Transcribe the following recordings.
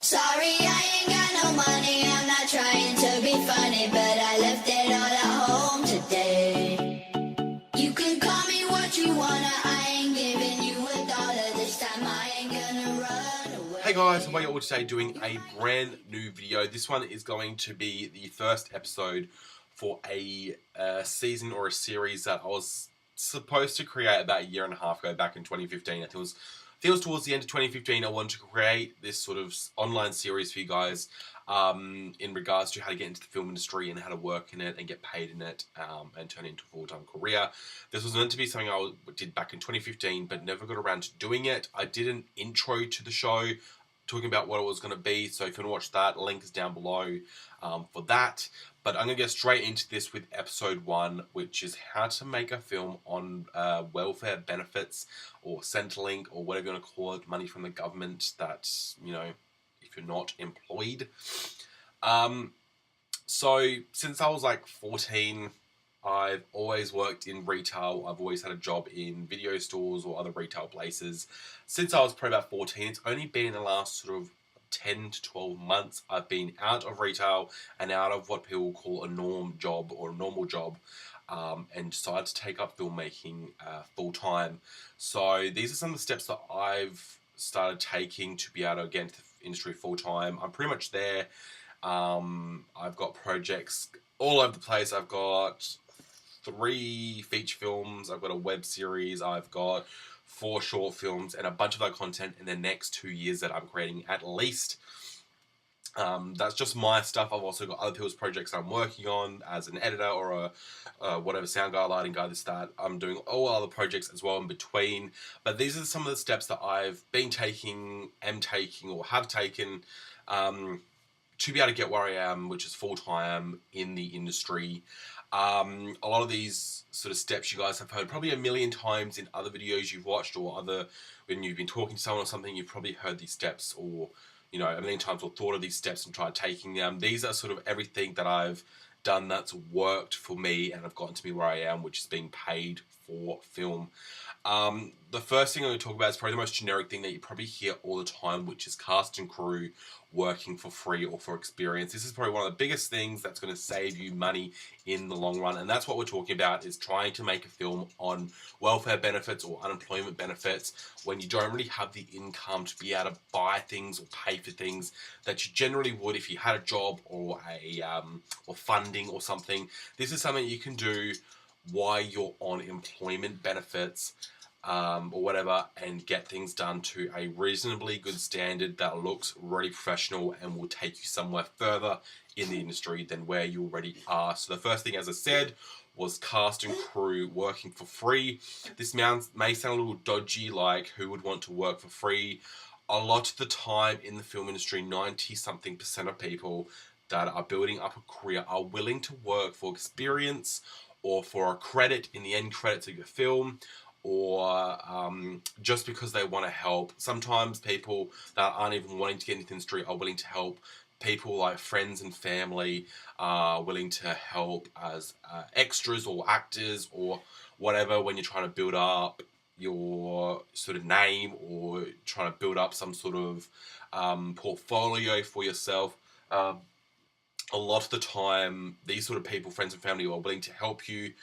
Sorry, I ain't got no money. I'm not trying to be funny, but I left it all at home today. You can call me what you wanna. I ain't giving you $1 this time. I ain't gonna run away. Hey guys, how are you all today doing a brand new video. This one is going to be the first episode for a season or a series that I was supposed to create about a year and a half ago, back in 2015. I think it was towards the end of 2015. I wanted to create this sort of online series for you guys in regards to how to get into the film industry and how to work in it and get paid in it and turn it into a full-time career. This was meant to be something I did back in 2015, but never got around to doing it. I did an intro to the show talking about what it was going to be, so if you want to watch that, link is down below for that. But I'm going to get straight into this with episode 1, which is how to make a film on welfare benefits or Centrelink or whatever you want to call it, money from the government that, you know, if you're not employed. So since I was like 14, I've always worked in retail. I've always had a job in video stores or other retail places. Since I was probably about 14, it's only been in the last sort of 10 to 12 months I've been out of retail and out of what people call a normal job and decided to take up filmmaking full time. So these are some of the steps that I've started taking to be able to get into the industry full time. I'm pretty much there. I've got projects all over the place. I've got 3 feature films, I've got a web series, I've got 4 short films, and a bunch of that content in the next 2 years that I'm creating at least. That's just my stuff. I've also got other people's projects I'm working on as an editor or a whatever, sound guy, lighting guy, this, that. I'm doing all other projects as well in between. But these are some of the steps that I've been taking, am taking, or have taken to be able to get where I am, which is full-time in the industry. A lot of these sort of steps you guys have heard probably a million times in other videos you've watched, or when you've been talking to someone or something, you've probably heard these steps, or, you know, a million times, or thought of these steps and tried taking them. These are sort of everything that I've done that's worked for me and have gotten to me where I am, which is being paid for film. The first thing I'm going to talk about is probably the most generic thing that you probably hear all the time, which is cast and crew working for free or for experience. This is probably one of the biggest things that's going to save you money in the long run, and that's what we're talking about, is trying to make a film on welfare benefits or unemployment benefits when you don't really have the income to be able to buy things or pay for things that you generally would if you had a job or or funding or something. This is something you can do while you're on employment benefits or whatever, and get things done to a reasonably good standard that looks really professional and will take you somewhere further in the industry than where you already are. So the first thing, as I said, was cast and crew working for free. This may sound a little dodgy, like who would want to work for free? A lot of the time in the film industry, 90-something% of people that are building up a career are willing to work for experience or for a credit in the end credits of your film, or just because they want to help. Sometimes people that aren't even wanting to get into the industry are willing to help. People like friends and family are willing to help as extras or actors or whatever when you're trying to build up your sort of name or trying to build up some sort of portfolio for yourself. A lot of the time, these sort of people, friends and family, are willing to help you,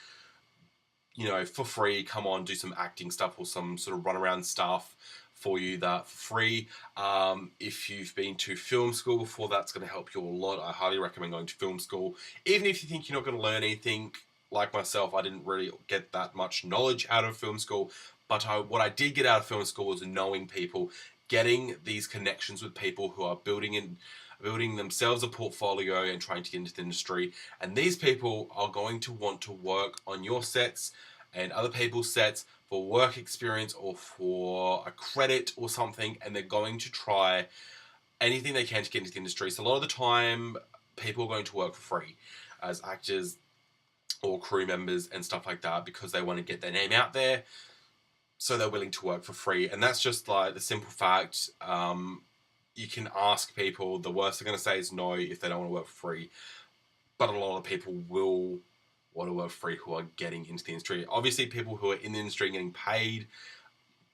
you know, for free, come on, do some acting stuff or some sort of runaround stuff for you that for free. If you've been to film school before, that's going to help you a lot. I highly recommend going to film school. Even if you think you're not going to learn anything, like myself, I didn't really get that much knowledge out of film school, but what I did get out of film school was knowing people, getting these connections with people who are building themselves a portfolio and trying to get into the industry. And these people are going to want to work on your sets and other people's sets for work experience or for a credit or something, and they're going to try anything they can to get into the industry. So a lot of the time, people are going to work for free as actors or crew members and stuff like that because they want to get their name out there, so they're willing to work for free. And that's just like the simple fact. You can ask people, the worst they're going to say is no if they don't want to work for free. But a lot of people will want to work for free who are getting into the industry. Obviously, people who are in the industry and getting paid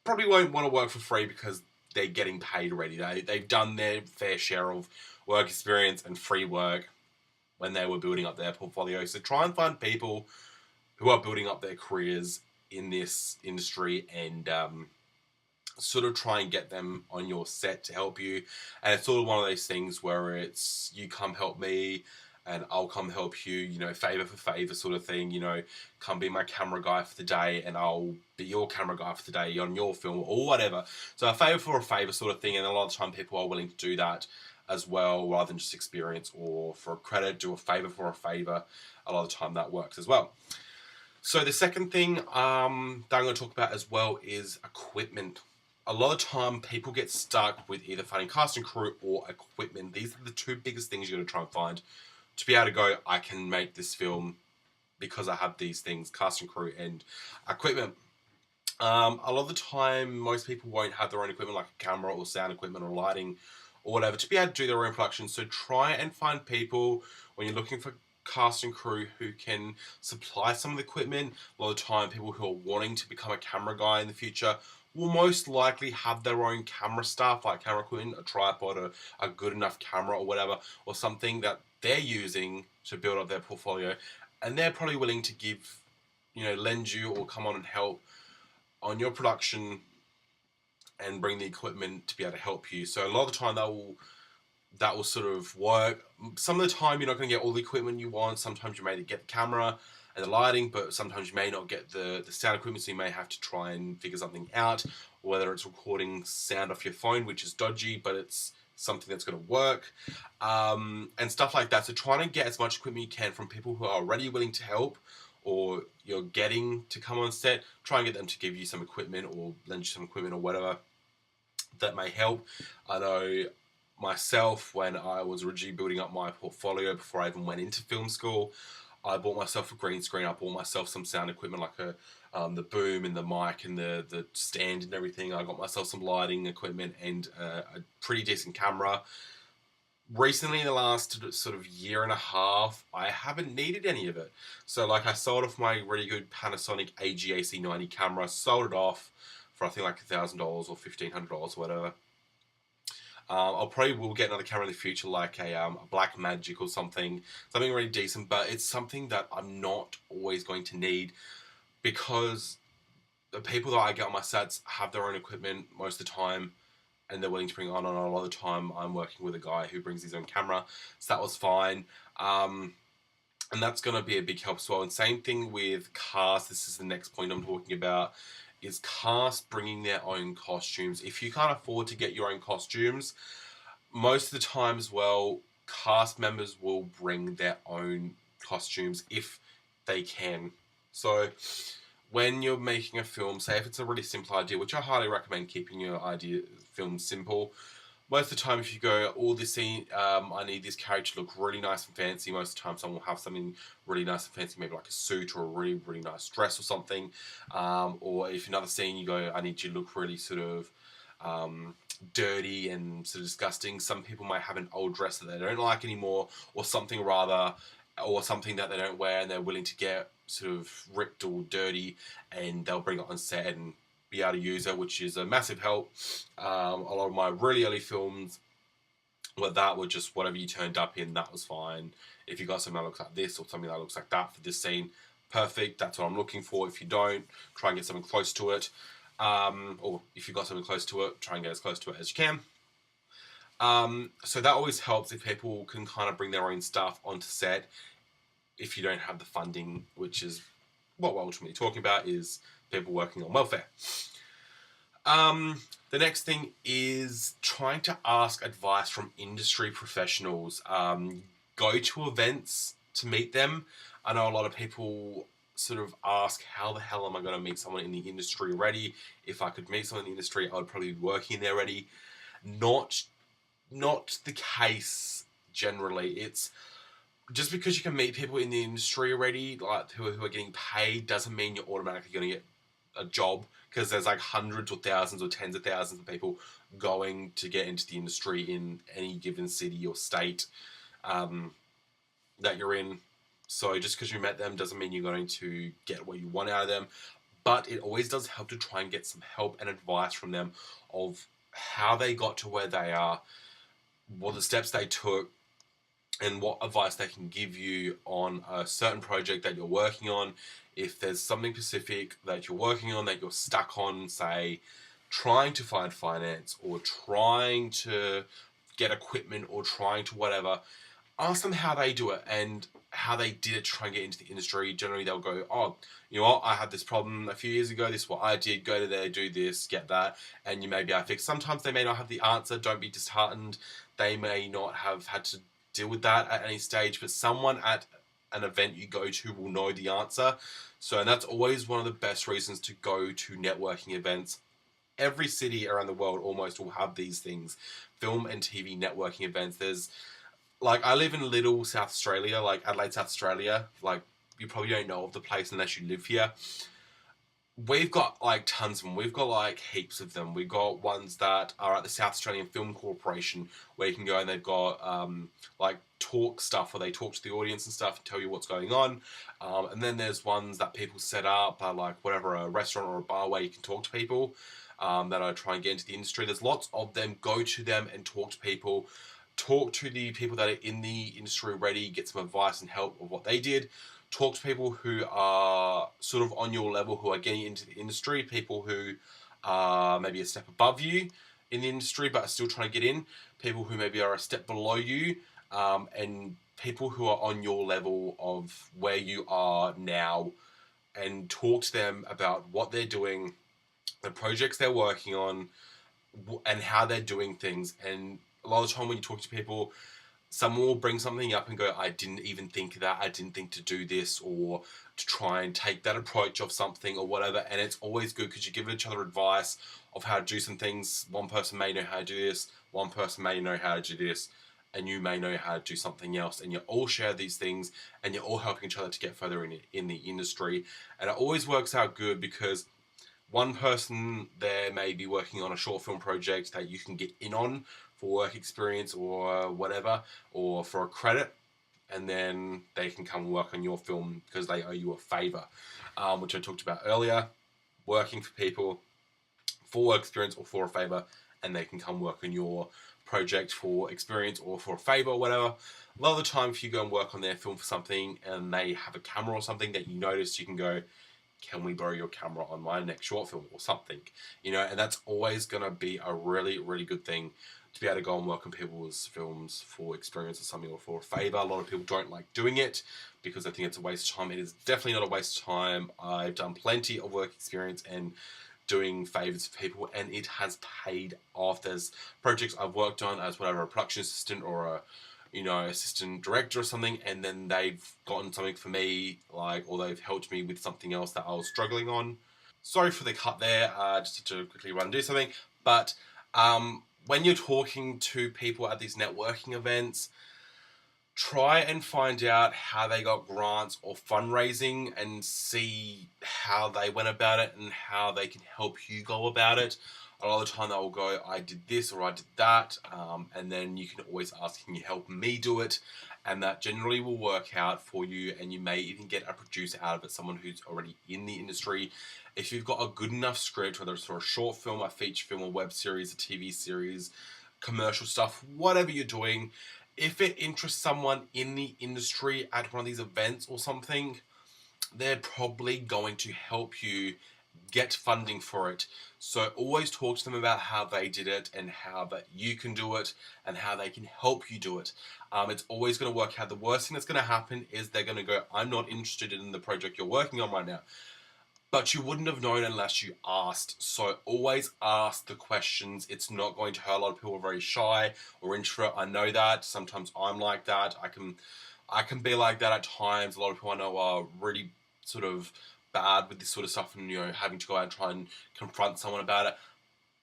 probably won't want to work for free because they're getting paid already. They've done their fair share of work experience and free work when they were building up their portfolio. So try and find people who are building up their careers in this industry and sort of try and get them on your set to help you. And it's sort of one of those things where it's you come help me and I'll come help you, you know, favor for favor sort of thing, you know, come be my camera guy for the day and I'll be your camera guy for the day on your film or whatever. So a favor for a favor sort of thing, and a lot of the time people are willing to do that as well, rather than just experience or for a credit, do a favor for a favor. A lot of the time that works as well. So the second thing that I'm going to talk about as well is equipment. A lot of time people get stuck with either finding cast and crew or equipment. These are the two biggest things you're going to try and find to be able to go, I can make this film because I have these things, cast and crew and equipment. A lot of the time, most people won't have their own equipment like a camera or sound equipment or lighting or whatever to be able to do their own production. So try and find people when you're looking for cast and crew who can supply some of the equipment. A lot of the time, people who are wanting to become a camera guy in the future will most likely have their own camera stuff, like camera equipment, a tripod, a good enough camera or whatever, or something that they're using to build up their portfolio. And they're probably willing to give, you know, lend you or come on and help on your production and bring the equipment to be able to help you. So a lot of the time that will sort of work. Some of the time you're not going to get all the equipment you want. Sometimes you may get the camera and the lighting, but sometimes you may not get the sound equipment, so you may have to try and figure something out, whether it's recording sound off your phone, which is dodgy, but it's something that's going to work, and stuff like that. So trying to get as much equipment you can from people who are already willing to help, or you're getting to come on set, try and get them to give you some equipment or lend you some equipment or whatever that may help. I know myself, when I was originally building up my portfolio before I even went into film school, I bought myself a green screen. I bought myself some sound equipment like the boom and the mic and the stand and everything. I got myself some lighting equipment and a pretty decent camera. Recently, in the last sort of year and a half, I haven't needed any of it. So like I sold off my really good Panasonic AGAC 90 camera, sold it off for I think like $1,000 or $1,500 or whatever. I'll probably will get another camera in the future, like a Blackmagic or something really decent, but it's something that I'm not always going to need because the people that I get on my sets have their own equipment most of the time and they're willing to bring it on, and a lot of the time I'm working with a guy who brings his own camera, so that was fine. And that's going to be a big help as well. And same thing with cast. This is the next point I'm talking about, is cast bringing their own costumes. If you can't afford to get your own costumes, most of the time as well, cast members will bring their own costumes if they can. So when you're making a film, say if it's a really simple idea, which I highly recommend keeping your film simple. Most of the time, if you go, this scene, I need this character to look really nice and fancy. Most of the time, someone will have something really nice and fancy, maybe like a suit or a really, really nice dress or something. Or if another scene, you go, I need you to look really sort of dirty and sort of disgusting. Some people might have an old dress that they don't like anymore, or something rather, or something that they don't wear and they're willing to get sort of ripped or dirty, and they'll bring it on set and be able to use it, which is a massive help. A lot of my really early films were just whatever you turned up in, that was fine. If you got something that looks like this or something that looks like that for this scene, perfect, that's what I'm looking for. If you don't, try and get something close to it. Or if you've got something close to it, try and get as close to it as you can. So that always helps if people can kind of bring their own stuff onto set if you don't have the funding, which is what we're ultimately talking about, is people working on welfare. The next thing is trying to ask advice from industry professionals. Go to events to meet them. I know a lot of people sort of ask, how the hell am I going to meet someone in the industry already? If I could meet someone in the industry, I would probably be working there already. Not the case generally. It's just because you can meet people in the industry already, like who are getting paid, doesn't mean you're automatically going to get a job, because there's like hundreds or thousands or tens of thousands of people going to get into the industry in any given city or state that you're in. So just because you met them doesn't mean you're going to get what you want out of them, but it always does help to try and get some help and advice from them of how they got to where they are, what the steps they took, and what advice they can give you on a certain project that you're working on. If there's something specific that you're working on that you're stuck on, say, trying to find finance or trying to get equipment or trying to whatever, ask them how they do it and how they did it to try and get into the industry. Generally, they'll go, oh, you know what, I had this problem a few years ago. This is what I did. Go to there, do this, get that, and you may be able to fix. Sometimes they may not have the answer. Don't be disheartened. They may not have had to deal with that at any stage, but someone at an event you go to will know the answer. So, and that's always one of the best reasons to go to networking events. Every city around the world almost will have these things, film and TV networking events. There's, like, I live in little South Australia, like Adelaide, South Australia. Like, you probably don't know of the place unless you live here. We've got like tons of them. We've got like heaps of them. We've got ones that are at the South Australian Film Corporation where you can go and they've got like talk stuff where they talk to the audience and stuff and tell you what's going on. And then there's ones that people set up, like whatever, a restaurant or a bar where you can talk to people that are trying to get into the industry. There's lots of them. Go to them and talk to people. Talk to the people that are in the industry already, get some advice and help of what they did. Talk to people who are sort of on your level, who are getting into the industry, people who are maybe a step above you in the industry but are still trying to get in, people who maybe are a step below you, and people who are on your level of where you are now, and talk to them about what they're doing, the projects they're working on, and how they're doing things. And a lot of the time when you talk to people, someone will bring something up and go, I didn't even think of that, I didn't think to do this, or to try and take that approach of something or whatever. And it's always good because you give each other advice of how to do some things. One person may know how to do this, one person may know how to do this, and you may know how to do something else. And you all share these things and you're all helping each other to get further in the industry. And it always works out good because one person there may be working on a short film project that you can get in on for work experience or whatever, or for a credit, and then they can come and work on your film because they owe you a favour, which I talked about earlier. Working for people for work experience or for a favour, and they can come work on your project for experience or for a favour or whatever. A lot of the time, if you go and work on their film for something and they have a camera or something that you notice, you can go, can we borrow your camera on my next short film or something? You know, and that's always going to be a really, really good thing to be able to go and work on people's films for experience or something or for a favour. A lot of people don't like doing it because they think it's a waste of time. It is definitely not a waste of time. I've done plenty of work experience and doing favours for people, and it has paid off. There's projects I've worked on as whatever, a production assistant or a assistant director or something, and then they've gotten something for me, like, or they've helped me with something else that I was struggling on. Sorry for the cut there, just to quickly run and do something, but when you're talking to people at these networking events, try and find out how they got grants or fundraising and see how they went about it and how they can help you go about it. A lot of the time they will go, I did this or I did that, and then you can always ask, can you help me do it? And that generally will work out for you, and you may even get a producer out of it, someone who's already in the industry. If you've got a good enough script, whether it's for a short film, a feature film, a web series, a TV series, commercial stuff, whatever you're doing, if it interests someone in the industry at one of these events or something, they're probably going to help you get funding for it. So always talk to them about how they did it and how that you can do it and how they can help you do it. It's always going to work out. The worst thing that's going to happen is they're going to go, I'm not interested in the project you're working on right now. But you wouldn't have known unless you asked. So always ask the questions. It's not going to hurt. A lot of people are very shy or introvert. I know that. Sometimes I'm like that. I can be like that at times. A lot of people I know are really sort of bad with this sort of stuff and, having to go out and try and confront someone about it.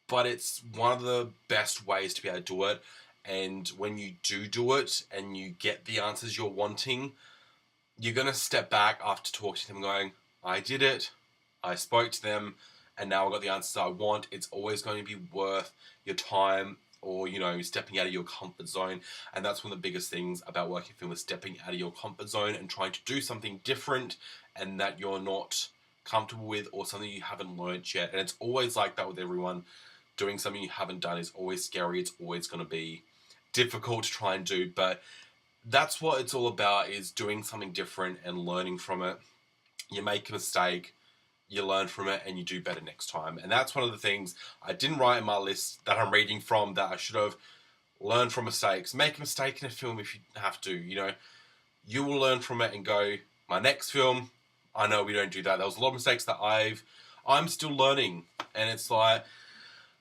But it's one of the best ways to be able to do it. And when you do it and you get the answers you're wanting, you're going to step back after talking to them going, I did it. I spoke to them and now I got the answers I want. It's always going to be worth your time or, stepping out of your comfort zone. And that's one of the biggest things about working film is stepping out of your comfort zone and trying to do something different and that you're not comfortable with or something you haven't learned yet. And it's always like that with everyone. doing something you haven't done is always scary. It's always going to be difficult to try and do, but that's what it's all about, is doing something different and learning from it. You make a mistake, you learn from it, and you do better next time. And that's one of the things I didn't write in my list that I'm reading from, that I should have learned from mistakes. Make a mistake in a film if you have to. You know, you will learn from it and go, my next film, I know we don't do that. There was a lot of mistakes that I'm still learning. And it's like,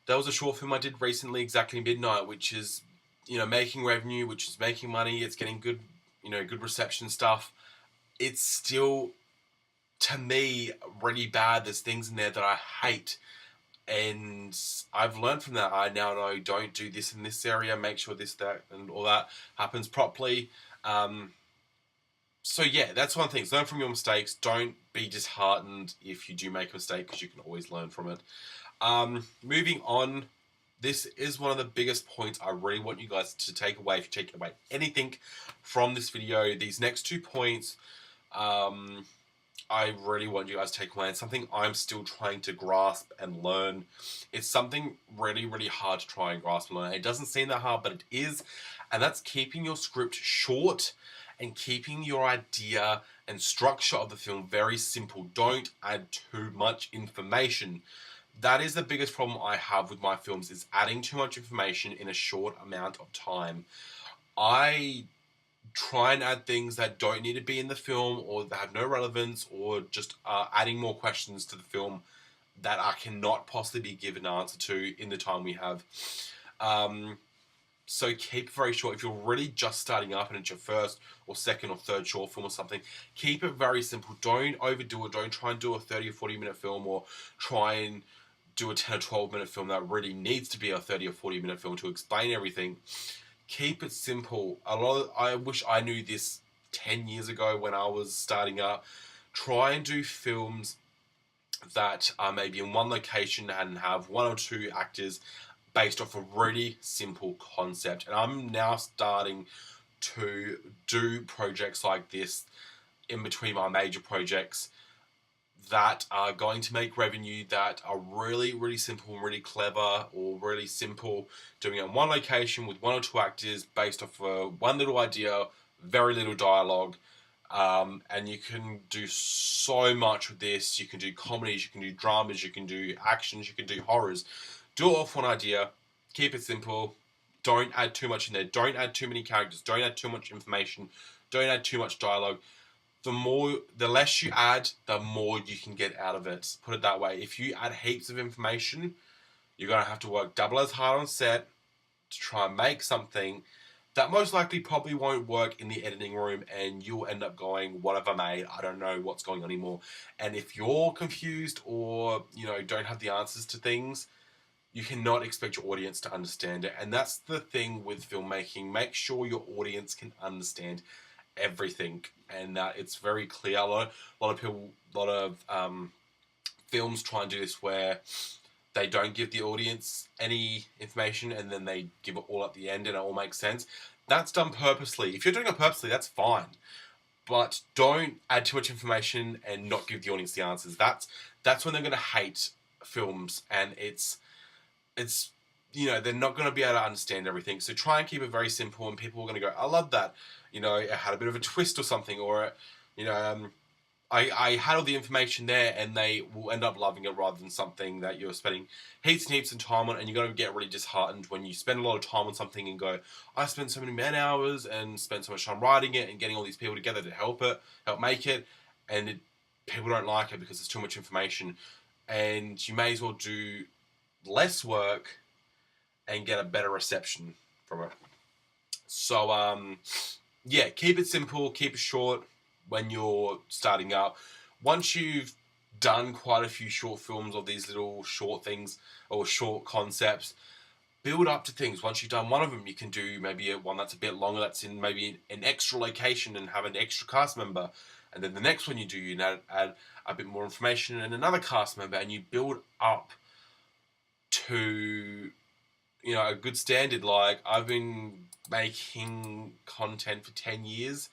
there was a short film I did recently, Exactly Midnight, which is, you know, making revenue, which is making money. It's getting good, you know, good reception stuff. It's still, to me, really bad. There's things in there that I hate. And I've learned from that. I now know, don't do this in this area. Make sure this, that, and all that happens properly. So yeah, that's one thing. Learn from your mistakes. Don't be disheartened if you do make a mistake, because you can always learn from it. Moving on, this is one of the biggest points I really want you guys to take away. If you take away anything from this video, these next 2 points, I really want you guys to take away. It's something I'm still trying to grasp and learn. It's something really, really hard to try and grasp and learn. It doesn't seem that hard, but it is. And that's keeping your script short and keeping your idea and structure of the film very simple. Don't add too much information. That is the biggest problem I have with my films, is adding too much information in a short amount of time. I try and add things that don't need to be in the film, or that have no relevance, or just adding more questions to the film that I cannot possibly be given an answer to in the time we have. So keep it very short. If you're really just starting up and it's your first or second or third short film or something, keep it very simple. Don't overdo it. Don't try and do a 30 or 40 minute film, or try and do a 10 or 12 minute film that really needs to be a 30 or 40 minute film to explain everything. Keep it simple. I wish I knew this 10 years ago when I was starting up. Try and do films that are maybe in one location and have 1 or 2 actors, based off a really simple concept. And I'm now starting to do projects like this in between my major projects that are going to make revenue, that are really, really simple and really clever, or really simple, doing it in one location with 1 or 2 actors, based off one little idea, very little dialogue. And you can do so much with this. You can do comedies, you can do dramas, you can do actions, you can do horrors. Do it off one idea. Keep it simple. Don't add too much in there. Don't add too many characters. Don't add too much information. Don't add too much dialogue. The less you add, the more you can get out of it. Put it that way. If you add heaps of information, you're going to have to work double as hard on set to try and make something that most likely probably won't work in the editing room, and you'll end up going, what have I made? I don't know what's going on anymore. And if you're confused, or, you know, don't have the answers to things, you cannot expect your audience to understand it. And that's the thing with filmmaking. Make sure your audience can understand everything, and that it's very clear. A lot of films try and do this, where they don't give the audience any information and then they give it all at the end and it all makes sense. That's done purposely. If you're doing it purposely, that's fine. But don't add too much information and not give the audience the answers. That's when they're going to hate films, and it's you know, they're not going to be able to understand everything. So try and keep it very simple, and people are going to go, I love that. You know, it had a bit of a twist or something, or, you know, I had all the information there, and they will end up loving it, rather than something that you're spending heaps and heaps of time on, and you're going to get really disheartened when you spend a lot of time on something and go, I spent so many man hours and spent so much time writing it and getting all these people together to help make it, and people don't like it because there's too much information, and you may as well do less work and get a better reception from it. So, yeah, keep it simple, keep it short when you're starting up. Once you've done quite a few short films of these little short things or short concepts, build up to things. Once you've done one of them, you can do maybe one that's a bit longer, that's in maybe an extra location and have an extra cast member. And then the next one you do, you add a bit more information and another cast member, and you build up to, you know, a good standard. Like, I've been making content for 10 years,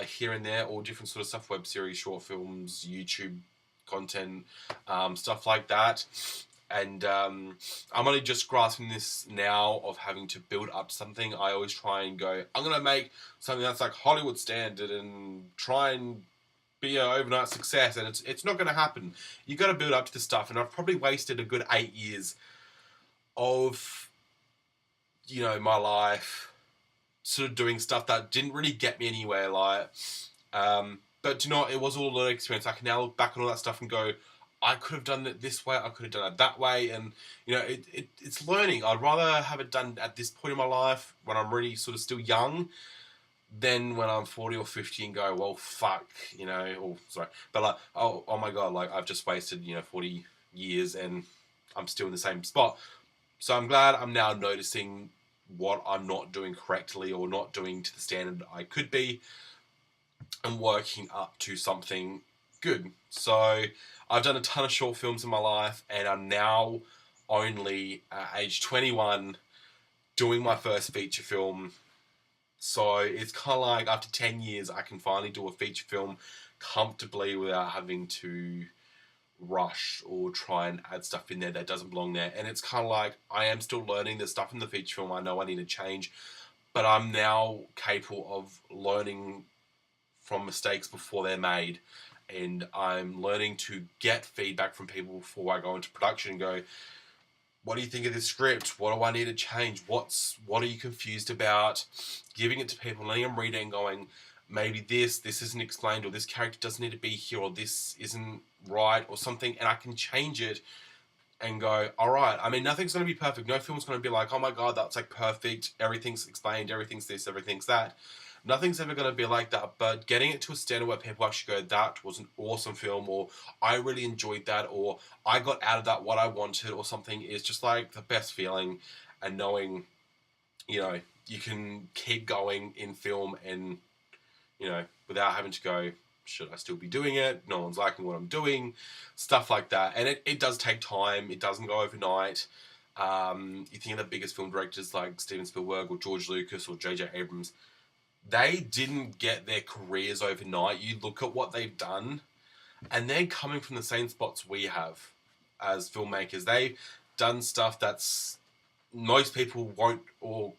here and there, all different sort of stuff, web series, short films, YouTube content, stuff like that. And I'm only just grasping this now of having to build up something. I always try and go, I'm going to make something that's like Hollywood standard and try and be an overnight success, and it's not going to happen. You got to build up to this stuff, and I've probably wasted a good 8 years of my life sort of doing stuff that didn't really get me anywhere. But it was all a learning experience. I can now look back on all that stuff and go, I could have done it this way, I could have done it that way, and it's learning. I'd rather have it done at this point in my life when I'm really sort of still young than when I'm 40 or 50 and go, well, fuck, but like, oh my god, like I've just wasted 40 years and I'm still in the same spot. So I'm glad I'm now noticing what I'm not doing correctly or not doing to the standard I could be, and working up to something good. So I've done a ton of short films in my life, and I'm now only age 21 doing my first feature film. So it's kind of like after 10 years, I can finally do a feature film comfortably without having to rush or try and add stuff in there that doesn't belong there. And it's kind of like I am still learning the stuff in the feature film. I know I need to change, but I'm now capable of learning from mistakes before they're made. And I'm learning to get feedback from people before I go into production and go, what do you think of this script? What do I need to change? What are you confused about? Giving it to people, letting them read it and going, maybe this isn't explained, or this character doesn't need to be here, or this isn't right, or something, and I can change it and go, all right. I mean, nothing's going to be perfect. No film's going to be like, oh my god, that's like perfect. Everything's explained. Everything's this. Everything's that. Nothing's ever going to be like that, but getting it to a standard where people actually go, that was an awesome film, or I really enjoyed that, or I got out of that what I wanted, or something, is just like the best feeling. And knowing, you can keep going in film and, without having to go, should I still be doing it? No one's liking what I'm doing, stuff like that. And it does take time. It doesn't go overnight. You think of the biggest film directors like Steven Spielberg or George Lucas or J.J. Abrams. They didn't get their careers overnight. You look at what they've done, and they're coming from the same spots we have as filmmakers. They've done stuff that's most people won't or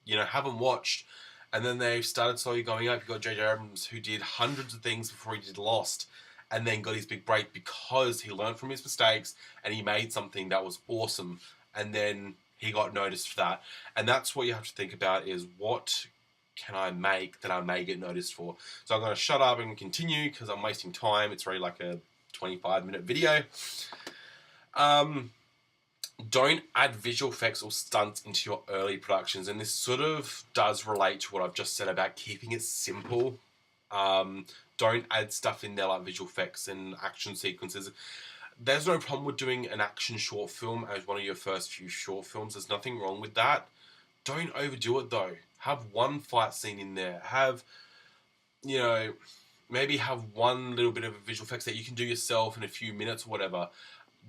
haven't watched, and then they've started slowly going up. You've got J.J. Abrams, who did hundreds of things before he did Lost, and then got his big break because he learned from his mistakes and he made something that was awesome, and then he got noticed for that. And that's what you have to think about, is what can I make that I may get noticed for? So I'm going to shut up and continue because I'm wasting time. It's really like a 25-minute video. Don't add visual effects or stunts into your early productions. And this sort of does relate to what I've just said about keeping it simple. Don't add stuff in there like visual effects and action sequences. There's no problem with doing an action short film as one of your first few short films. There's nothing wrong with that. Don't overdo it though. Have one fight scene in there. Have, maybe have one little bit of a visual effects that you can do yourself in a few minutes or whatever.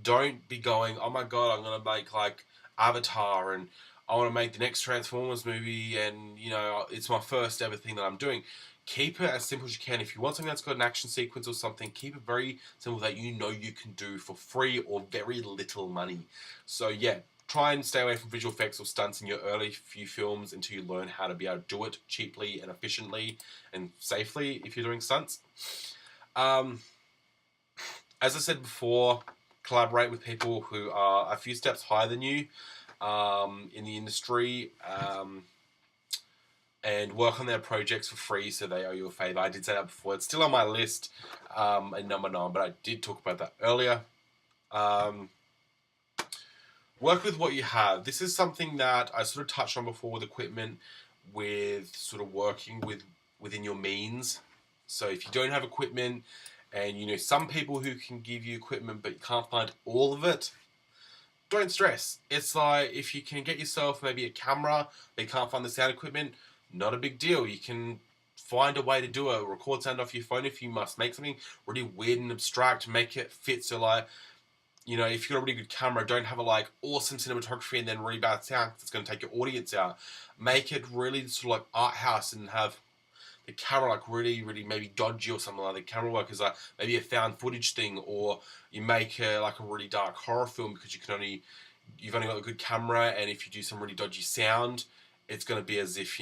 Don't be going, oh my god, I'm going to make like Avatar and I want to make the next Transformers movie and, it's my first ever thing that I'm doing. Keep it as simple as you can. If you want something that's got an action sequence or something, keep it very simple that you can do for free or very little money. So yeah, try and stay away from visual effects or stunts in your early few films until you learn how to be able to do it cheaply and efficiently and safely if you're doing stunts. As I said before, collaborate with people who are a few steps higher than you in the industry, and work on their projects for free so they owe you a favour. I did say that before. It's still on my list at number 9, but I did talk about that earlier. Work with what you have. This is something that I sort of touched on before with equipment, with sort of working within your means. So if you don't have equipment, and some people who can give you equipment but you can't find all of it, don't stress. It's like if you can get yourself maybe a camera but you can't find the sound equipment, not a big deal. You can find a way to do it. Record sound off your phone if you must. Make something really weird and abstract. Make it fit. So like, if you've got a really good camera, don't have a like awesome cinematography and then really bad sound because it's going to take your audience out. Make it really sort of like art house and have the camera like really, really maybe dodgy or something like that. The camera work is like maybe a found footage thing, or you make like a really dark horror film because you've only got a good camera, and if you do some really dodgy sound, it's going to be as if,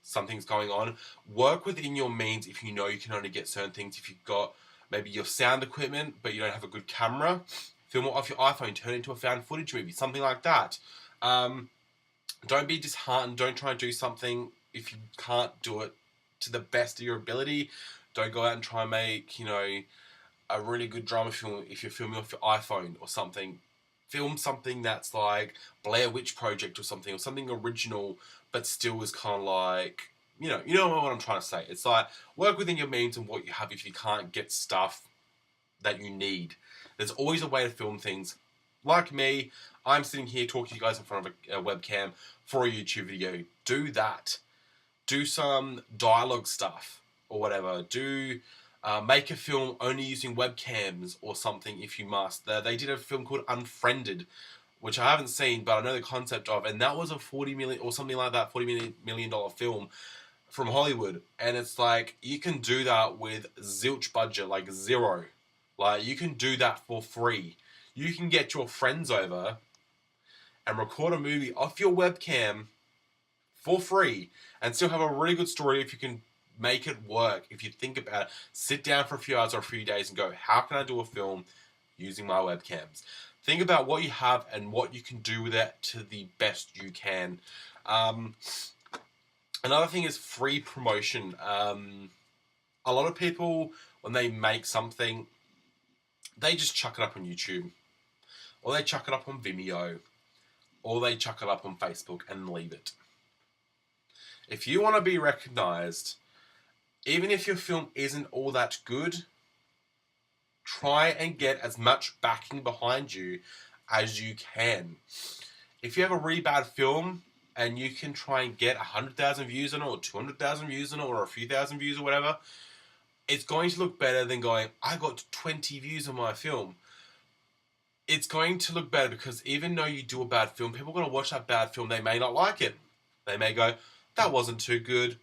something's going on. Work within your means if you know you can only get certain things. If you've got maybe your sound equipment, but you don't have a good camera, film it off your iPhone, turn it into a found footage movie, something like that. Don't be disheartened. Don't try and do something if you can't do it to the best of your ability. Don't go out and try and make, a really good drama film if you're filming off your iPhone or something. Film something that's like Blair Witch Project or something original, but still is kind of like, you know what I'm trying to say. It's like, work within your means and what you have if you can't get stuff that you need. There's always a way to film things. Like me, I'm sitting here talking to you guys in front of a webcam for a YouTube video. Do that. Do some dialogue stuff or whatever. Make a film only using webcams or something if you must. They did a film called Unfriended, which I haven't seen, but I know the concept of, and that was a $40 million or something like that, $40 million film from Hollywood. And it's like, you can do that with zilch budget, like zero. Like, you can do that for free. You can get your friends over and record a movie off your webcam for free and still have a really good story if you can make it work. If you think about it, sit down for a few hours or a few days and go, how can I do a film using my webcams? Think about what you have and what you can do with it to the best you can. Another thing is free promotion. A lot of people, when they make something, they just chuck it up on YouTube, or they chuck it up on Vimeo, or they chuck it up on Facebook and leave it. If you want to be recognized, even if your film isn't all that good, try and get as much backing behind you as you can. If you have a really bad film and you can try and get 100,000 views on it, or 200,000 views on it, or a few thousand views or whatever, it's going to look better than going, I got 20 views on my film. It's going to look better because even though you do a bad film, people are going to watch that bad film. They may not like it. They may go, that wasn't too good.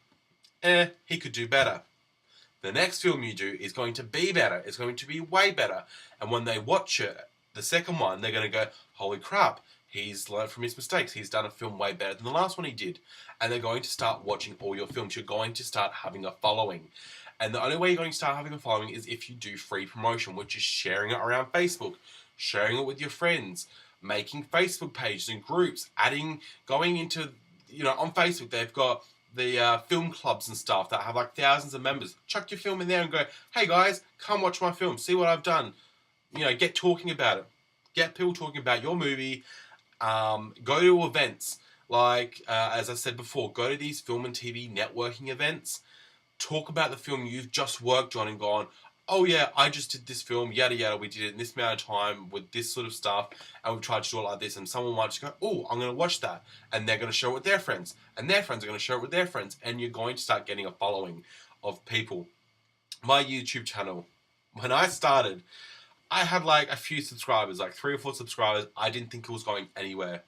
He could do better. The next film you do is going to be better. It's going to be way better. And when they watch it, the second one, they're going to go, holy crap, he's learned from his mistakes. He's done a film way better than the last one he did. And they're going to start watching all your films. You're going to start having a following. And the only way you're going to start having a following is if you do free promotion, which is sharing it around Facebook, sharing it with your friends, making Facebook pages and groups, going into, on Facebook, they've got the film clubs and stuff that have like thousands of members. Chuck your film in there and go, hey guys, come watch my film, see what I've done. Get talking about it. Get people talking about your movie. Go to events. Like, as I said before, go to these film and TV networking events. Talk about the film you've just worked on and gone, oh yeah, I just did this film, yada yada, we did it in this amount of time with this sort of stuff, and we tried to do it like this, and someone might just go, oh, I'm going to watch that, and they're going to share it with their friends, and their friends are going to share it with their friends, and you're going to start getting a following of people. My YouTube channel, when I started, I had like a few subscribers, like 3 or 4 subscribers. I didn't think it was going anywhere.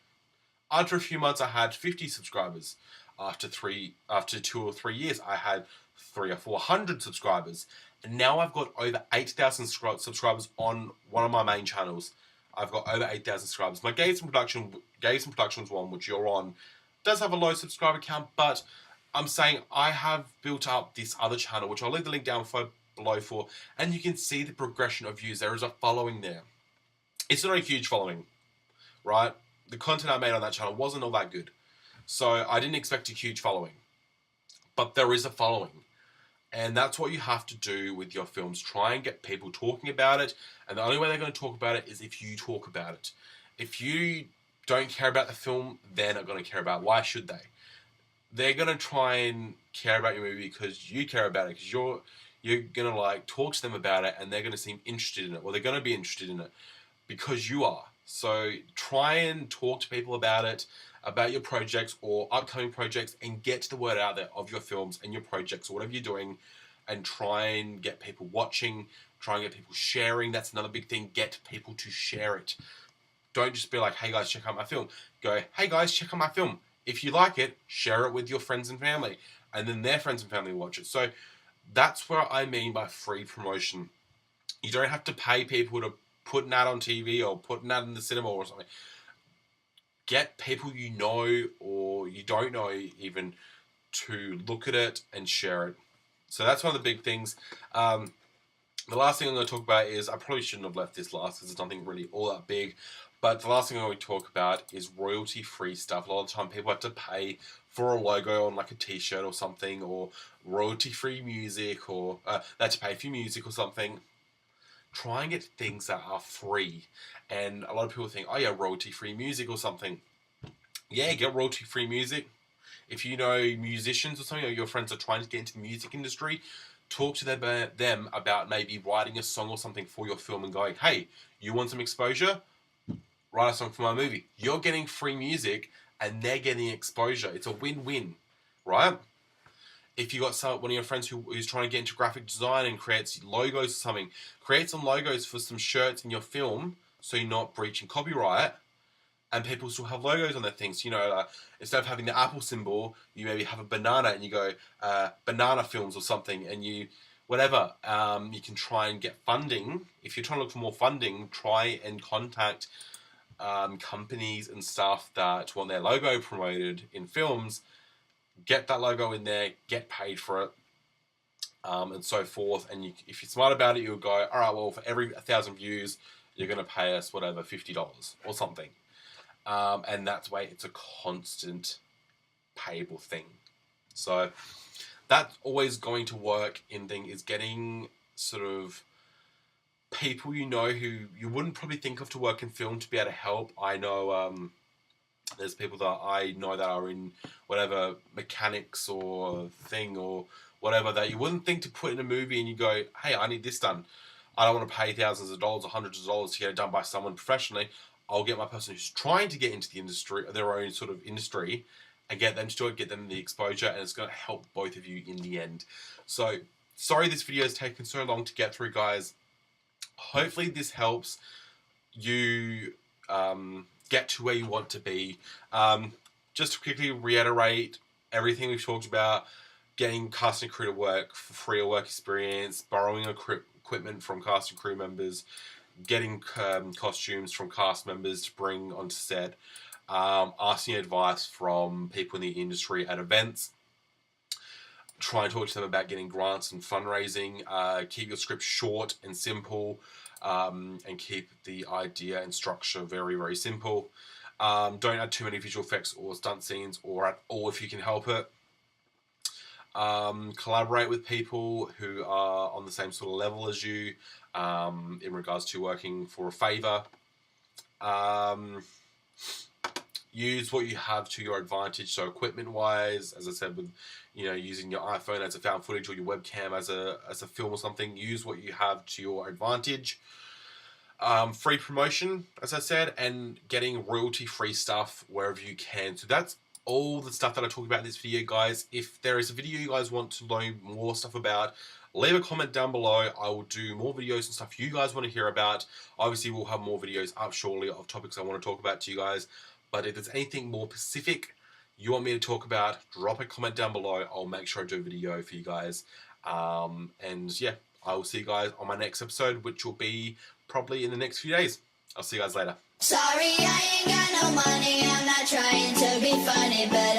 After a few months, I had 50 subscribers. After 2 or 3 years, I had 300 or 400 subscribers. And now I've got over 8,000 subscribers on one of my main channels. I've got over 8,000 subscribers. My Games and Productions one, which you're on, does have a low subscriber count, but I'm saying I have built up this other channel, which I'll leave the link down below for, and you can see the progression of views. There is a following there. It's not a huge following, right? The content I made on that channel wasn't all that good. So I didn't expect a huge following. But there is a following. And that's what you have to do with your films. Try and get people talking about it. And the only way they're going to talk about it is if you talk about it. If you don't care about the film, they're not going to care about it. Why should they? They're going to try and care about your movie because you care about it. Because you're going to like talk to them about it and they're going to seem interested in it. Or they're going to be interested in it because you are. So try and talk to people about it, about your projects or upcoming projects, and get the word out there of your films and your projects or whatever you're doing, and try and get people watching, try and get people sharing. That's another big thing. Get people to share it. Don't just be like, hey guys, check out my film. Go, hey guys, check out my film. If you like it, share it with your friends and family. and then their friends and family watch it. So that's what I mean by free promotion. You don't have to pay people to put an ad on TV or put an ad in the cinema or something. Get people you know or you don't know even to look at it and share it. So that's one of the big things. The last thing I'm going to talk about is, I probably shouldn't have left this last because it's nothing really all that big, but the last thing I'm going to talk about is royalty-free stuff. A lot of the time people have to pay for a logo on like a t-shirt or something, or royalty-free music, or they have to pay for music or something. Try and get things that are free. And a lot of people think, oh yeah, royalty-free music or something. Yeah, get royalty-free music. If you know musicians or something, or your friends are trying to get into the music industry, talk to them about maybe writing a song or something for your film and going, hey, you want some exposure? Write a song for my movie. You're getting free music and they're getting exposure. It's a win-win, right? If you got one of your friends who's trying to get into graphic design and creates logos or something, create some logos for some shirts in your film so you're not breaching copyright, and people still have logos on their things. You know, instead of having the Apple symbol, you maybe have a banana and you go banana films or something, and you whatever. You can try and get funding. If you're trying to look for more funding, try and contact companies and stuff that want their logo promoted in films. Get that logo in there, get paid for it, and so forth. And if you're smart about it, you'll go, all right, well, for every 1,000 views, you're going to pay us whatever, $50 or something. And that's why it's a constant payable thing. So that's always going to work in thing, is getting sort of people you know who you wouldn't probably think of to work in film to be able to help. I know there's people that I know that are in whatever mechanics or thing or whatever that you wouldn't think to put in a movie, and you go, hey, I need this done. I don't want to pay thousands of dollars or hundreds of dollars to get it done by someone professionally. I'll get my person who's trying to get into the industry, their own sort of industry, and get them to do it, get them the exposure, and it's going to help both of you in the end. So, sorry this video has taken so long to get through, guys. Hopefully this helps you get to where you want to be. Just to quickly reiterate everything we've talked about: getting cast and crew to work for free or work experience, borrowing equipment from cast and crew members, getting costumes from cast members to bring onto set, asking advice from people in the industry at events, try and talk to them about getting grants and fundraising, keep your script short and simple, and keep the idea and structure very, very simple. Don't add too many visual effects or stunt scenes, or at all if you can help it. Collaborate with people who are on the same sort of level as you in regards to working for a favor. Use what you have to your advantage. So equipment wise, as I said, with using your iPhone as a found footage or your webcam as a film or something, use what you have to your advantage. Free promotion, as I said, and getting royalty free stuff wherever you can. So that's all the stuff that I talked about in this video, guys. If there is a video you guys want to learn more stuff about, leave a comment down below. I will do more videos and stuff you guys want to hear about. Obviously, we'll have more videos up shortly of topics I want to talk about to you guys. But if there's anything more specific you want me to talk about, drop a comment down below. I'll make sure I do a video for you guys. And yeah, I will see you guys on my next episode, which will be probably in the next few days. I'll see you guys later. Sorry, I ain't got no money. I'm not trying to be funny, but